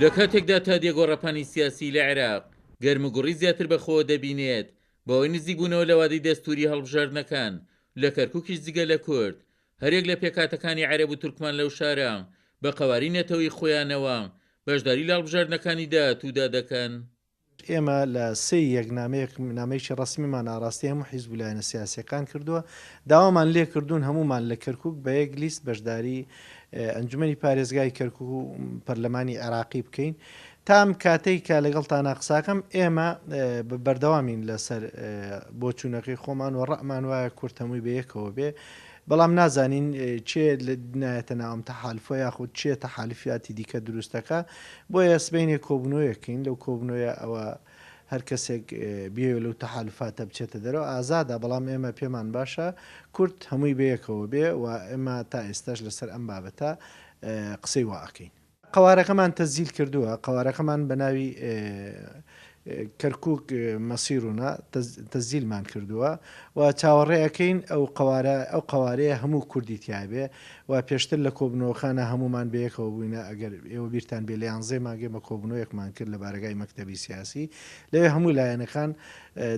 لە کاتێکدا تا دێگۆڕەپانی سیاسی لە عێراق گەرموگوڕی زیاتر بەخۆوە دەبینێت بەوەی نزیکبوونەوە لە وادەی دەستوری هەڵبژاردنەکان لە کەرکووکیش جگە لە کورد هەرێک لە پێکاتەکانی عەرەب و تورکمان لەو شارە بە قەواری نەتەوەی خۆیانەوە بەشداری لە هەڵبژاردنەکانیدا توودا دەکەن. ئێمە لە سێ نامەیەکی ڕسمیمان ئاراستی هەموو حیزب و لایەنە سیاسیەکان کردووە داوامان لێ کردوون هەمومان لە کەرکووک بە یەک لیست بەشداری ئەنجومەنی پارێزگای کەرکووک و پەرلەمانی عێراقی بکەین تام کاتەی کە لەگەڵ قساکەم ئێمە بەردەوامین لەسەر بۆچوونەکەی خۆمان و ڕەمان وایە کورد هەمووی بەیەکەوە بێ بەڵام نازانین چێ نایەتە ناوم تەحالفۆ یاخود چێ تەحالیفاتی دیکە دروستەکە بۆیە سبەینێ کۆبنەوەیەکەین لەو کۆبنەوەیە ئەوە هەر کەسێک بێ لەو تەحالفاتە بچێتە دەرەوە ئازادە بەڵام ئێمە پێمان باشە کورد هەمووی بەیەکەوە بێ و ئێمە تا ئێستاش لەسەر ئەم بابەتە قسەی واکەین. قوارەکەمان تەزیل کردووە قوارەکەمان بە ناوی کەرکووک مەسیرونە تەزیلمان کردووە و چاوەڕێەکەین ئەو قوارەیە هەموو کوردی تیاابێ و پێشتر لە کۆبنەوەخانە هەمومان بەیەکەوە بووینە ئەگەر ئێوە بیرتان بێ لە 11 ماگەمە کۆبنەوەیەکمان کرد لە بارگای مەکتەبی سیاسی لەوێ هەموو لایەنەکان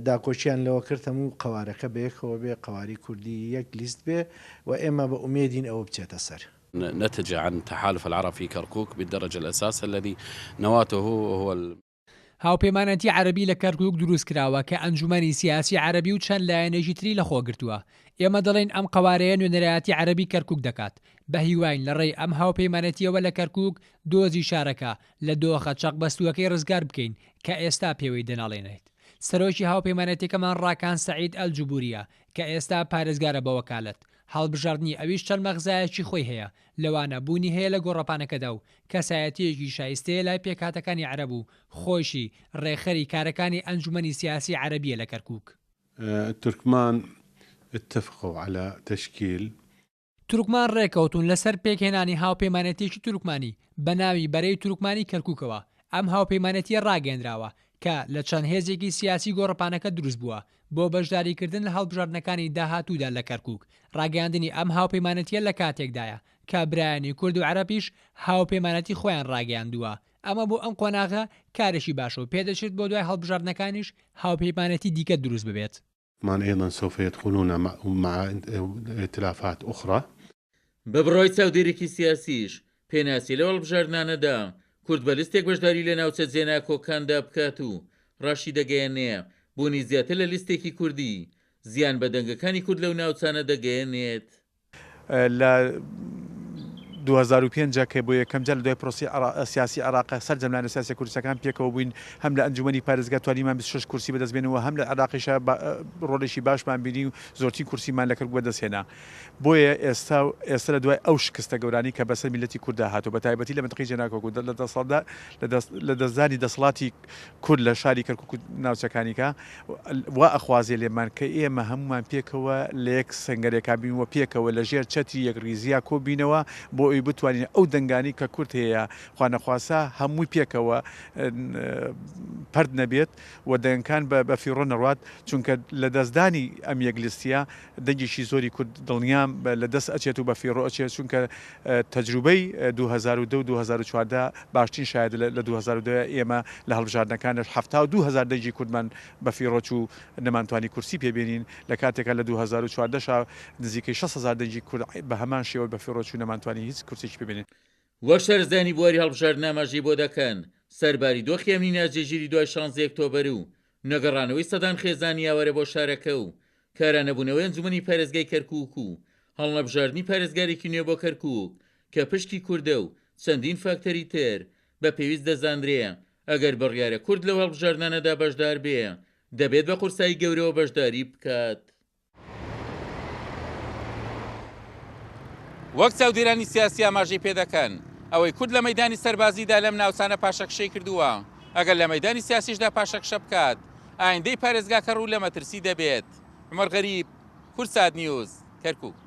داکۆچیان لەوە کرد هەموو قوارەکە بەیەکەوە بێ قواری کوردی یەک لیست بێ و ئێمە بە ئومێدین ئەوە بچێتە سەر. نتج عن تحالف العرب في كركوك بالدرجة الأساس الذي نواته هو هاوپەیمانەتی عەربی لە کەرکووک دروست کراوە کە ئەنجومەنی سیاسی عەربی و چەند لایەنێکی تری لەخۆگرتووە. ئێمە دەڵێن ئەم قوارەیە نوێنەرایەتی عەربی کەرکووک دەکات بە هیواین لە ڕێی ئەم هاوپەیمانەتیەوە لە کەرکووک دۆزی شارەکە لە دۆخە چەقبەستووەکەی ڕزگار بکەین کە ئێستا پێوەی دەناڵێنێت. سەرۆکی هاوپەیمانەتیەکەمان ڕاکان سەعید ئەلجوبوریە کە ئێستا پارێزگارە بە وەکالەت هەڵبژاردننی ئەویش چەند مەغزایەکی خۆی هەیە لەوانە بوونی هەیە لە گۆڕەپانەکەدا و کەسایەتیەکی شایستەیە لای پێکاتەکانی عەرەب و خۆشی ڕێخەری کارەکانی ئەنجومەنی سیاسی عەرەبیە لە کەرکووک. تورکمان اتفقوا على تشكيل تورکمان ڕێکەوتون لەسەر پێکهێنانی هاوپەیمانەتیەکی تورکمانی بە ناوی بەرەی تورکمانی کەرکووکەوە ئەم هاوپەیمانەتیە ڕاگەندراوە کە لە چەند هێزێکی سیاسی گۆڕەپانەکە دروست بووە بۆ بەشداریکردن لە هەڵبژاردنەکانی داهاتوودا لە کەرکووک. ڕاگەاندنی ئەم هاوپەیمانەتیە لە کاتێکدایە کە برایانی کورد و عەرەبیش هاوپەیمانەتی خۆیان ڕاگەاندووە. ئەمە بۆ ئەم قۆناغە کارێکی باشە و پێدەچێت بۆ دوای هەڵبژاردنەکانیش هاوپەیمانەتی دیکە دروست ببێت. من أيضا سوف يدخلون مع ائتلافات أخرى. بەبڕۆی چاودێرێکی سیاسیش پێناسی لە هەڵبژاردنانەدا کورد بە لیستێک بەشداری لە ناوچە جێنا کۆکاندا بکات و ڕاشی دەگەیەنێ بوونی زیاتر لە لیستێکی کوردی زیان بە دەنگەکانی کورد لەو ناوچانە دەگەیەنێت. لە 2005 کە بۆ یەکەم جار لە دوای پرۆسی سیاسی عێراق سەرجەملانە سیاسی کوردستەکان پێکەوە بووین هەم لە ئەنجومەنی پارێزگا توانیمان 26 کورسی بەدەستبێنەوە هەم لە عێراقیشە ڕۆڵێکی باشمان بینی و زۆرتی کورسیمان لە کەرکووک بەدەستهێنا. بۆیە ئێستا لە دوای ئەو شکستە گەورانی کە بەسەر میلەتی کووردا هاتووە بە تایبەتی لە منطقەی جێناکۆک لە دەستدانی دەسەڵاتی کورد لە شاری کەرکووک ناوچەکانیکە وا ئەخوازیە لێمان کە ئێمە هەمومان پێکەوە لە یەک سنگەرێکا بینەوە پێکەوە لە ژێر چەتری یەک ریزیا کۆبینەوە بۆ ئەوی بتوانین ئەو دەنگانی کە کورد هەیە خوانەخواسا هەمووی پێکەوە پەرد نەبێت و دەنگەکان بە فیڕۆ نەڕوات چونکە لە دەستدانی ئەم یەکلیستیە دەنگێکی زۆری کورد دڵنیام لە دەست ئەچێت و بە فیڕۆ ئەچێت چونکە تەجروبەی 2002 و 2014 باشترین شاید لە 2002 ئێمە لە هەڵبژاردنەکانش 72,000 دەنگی کوردمان بە فیڕۆ و نەمانتوانی کورسی پێبێنین لە کاتێکە لە 2014 نزیکەی 6,000 دەنگی کورد بە هەمان شێوە بە فیڕۆ و نەمانتوانی هیچ کورسێکی پێبێنین. وە شەرزانی بواری هەڵبژاردن ئاماژەی بۆ دەکەن سەرباری دۆخی ئەمنی ناجێگیری دوای 16 ئۆکتۆبەر و نەگەڕانەوەی سەدان خێزانی یاوەرە بۆ شارەکە و کارانەبوونەوەی ئەنجومەنی پارێزگای کەرکووک و هەڵنەبژاردننی پارێزگارێکی نوێ بۆ کەرکووک کە پشکی کووردە و چەندین فاکتەری تر بە پێویست دەزاندرێ ئەگەر بڕیارە کورد لەو هەڵبژاردنانەدا بەشدار بێ دەبێت بە قورسایی گەورەوە بەشداری بکات. وەک چاودێرانی سیاسی ئاماژەی پێدەکەن ئەوەی کورد لە مەیدانی سەربازیدا لەم ناوچانە پاشەکشەی کردووە ئەگەر لە مەیدانی سیاسیشدا پاشەکشە بکات ئایندەی پارێزگاکە ڕوو لە مەترسی دەبێت. عومەر غەریب، کورسات نیوز، کەرکووک.